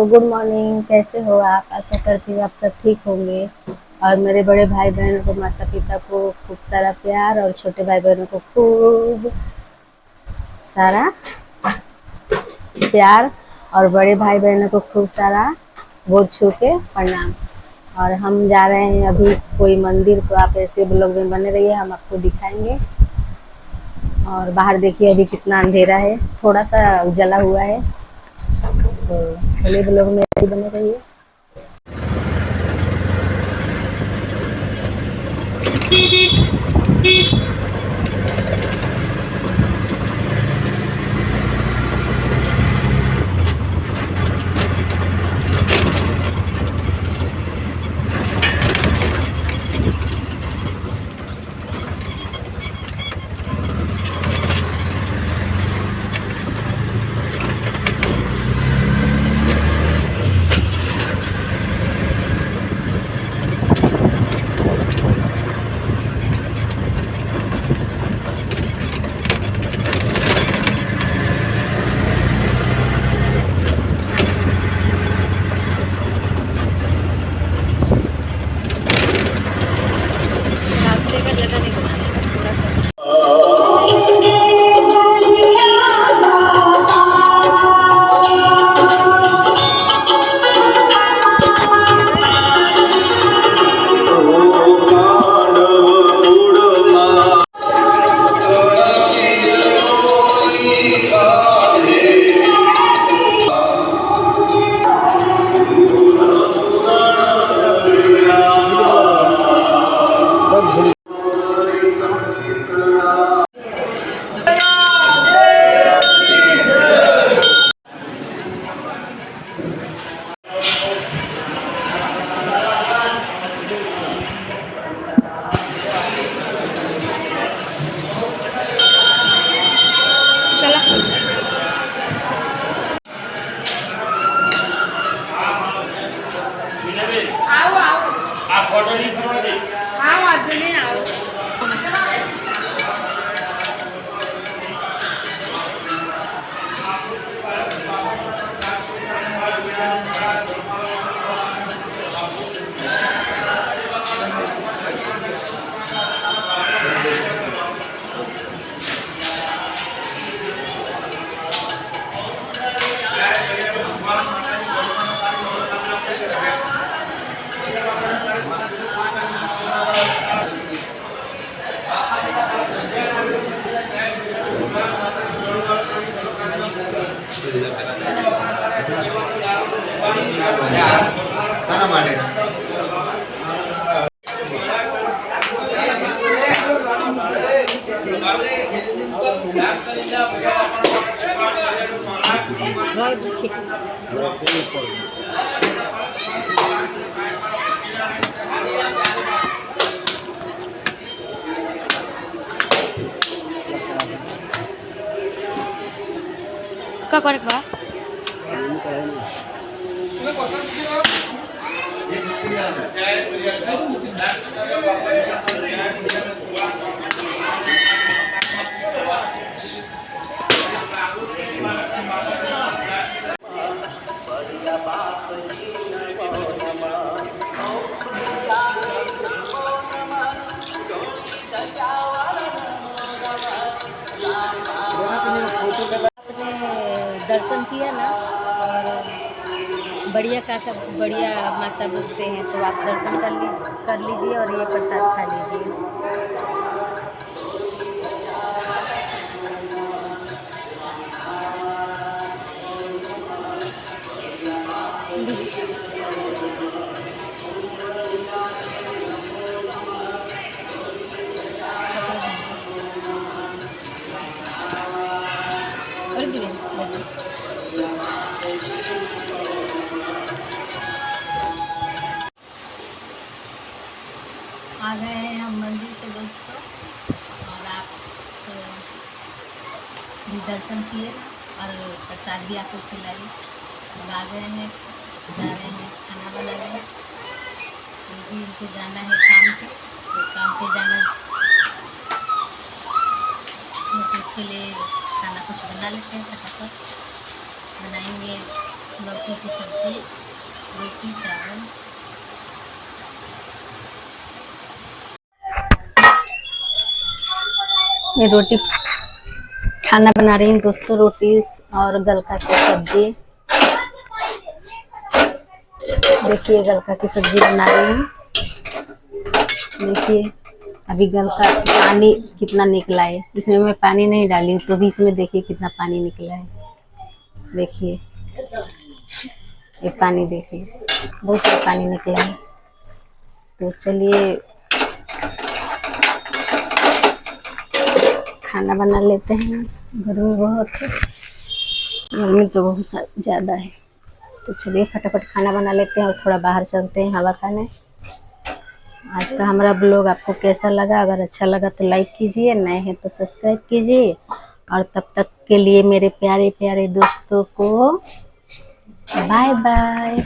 Good morning. कैसे हो आप? आशा करती हूँ आप सब ठीक होंगे। और मेरे बड़े भाई बहनों को, माता पिता को खूब सारा प्यार, और छोटे भाई बहनों को खूब सारा प्यार, और बड़े भाई बहनों को खूब सारा गोड़ छू के प्रणाम। और हम जा रहे हैं अभी कोई मंदिर, तो आप ऐसे ब्लॉग में बने रहिए, हम आपको दिखाएंगे। और बाहर देखिए अभी कितना अंधेरा है, थोड़ा सा उजाला हुआ है, तो चलिए ब्लॉग में ऐसे ही बने रहिए। रास्ते का ज़्यादा नहीं बनाने का, थोड़ा सा। sana mane का करे बा आपने दर्शन किया ना, और बढ़िया माता बोलते हैं, तो आप दर्शन कर लीजिए और ये प्रसाद खा लीजिए। और दीदी आ गए हैं हम मंदिर से दोस्तों, और आप भी दर्शन किए और प्रसाद भी आपको खिलाई। अब आ गए हैं, जा रहे हैं खाना बनाने, क्योंकि इनको जाना है काम पे, तो काम पे जाना, तो इसके लिए खाना कुछ बना लेते हैं, फटाफट बनाएंगे। लौकी की सब्जी, रोटी, चावल। ये रोटी खाना बना रही हूँ दोस्तों, रोटी और गलका की सब्जी। देखिए गलका की सब्जी बना रही हूँ। देखिए अभी गलका पानी कितना निकला है, इसमें मैं पानी नहीं डाली तो भी इसमें देखिए कितना पानी निकला है। देखिए ये पानी, देखिए बहुत सारा पानी निकला है। तो चलिए खाना बना लेते हैं। गर्मी बहुत है, गर्मी तो बहुत ज़्यादा है। तो चलिए फटाफट खाना बना लेते हैं और थोड़ा बाहर चलते हैं हवा खाने। आज का हमारा ब्लॉग आपको कैसा लगा? अगर अच्छा लगा तो लाइक कीजिए, नए हैं तो सब्सक्राइब कीजिए। और तब तक के लिए मेरे प्यारे प्यारे दोस्तों को बाय बाय।